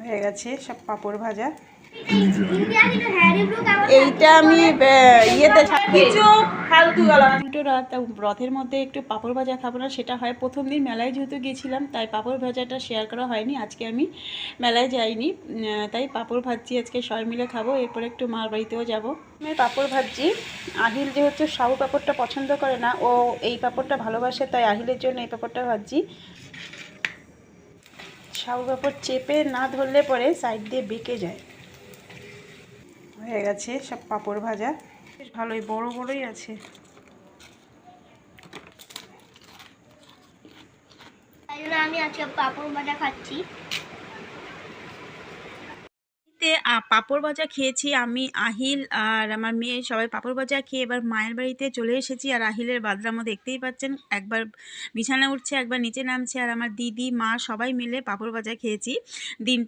হয়ে গেছে সব পাঁপড় ভাজা। এইটা আমি ইয়েতে কিছু ফালতু রথের মধ্যে একটু পাঁপড় ভাজা খাবো না, সেটা হয় প্রথম দিন মেলায় যেহেতু গেছিলাম তাই পাঁপড় ভাজাটা শেয়ার করা হয়নি। আজকে আমি মেলায় যাইনি, তাই পাঁপড় ভাজছি আজকে সবাই মিলে খাবো। এরপরে একটু মার বাড়িতেও যাবো। আমি পাঁপড় ভাজছি। আহিল যেহেতু সাবু পাঁপড়টা পছন্দ করে না, ও এই পাঁপড়টা ভালোবাসে, তাই আহিলের জন্য এই পাঁপড়টা ভাজছি। সাবু পাঁপড় চেপে না ধরলে পরে সাইড দিয়ে বেঁকে যায়। হয়ে গেছে সব পাঁপড় ভাজা, বেশ ভালোই বড় বড়ই আছে। আমি আজকে পাঁপড় ভাজা খাচ্ছি। পাঁপড় ভাজা খেয়েছি আমি, আহিল আর আমার মেয়ে সবাই পাঁপড় ভাজা খেয়ে এবার মায়ের বাড়িতে চলে এসেছি। আর আহিলের বাদরামো দেখতেই পাচ্ছেন, একবার বিছানা উঠছে একবার নিচে নামছে। আর আমার দিদি মা সবাই মিলে পাঁপড় ভাজা খেয়েছি। দিন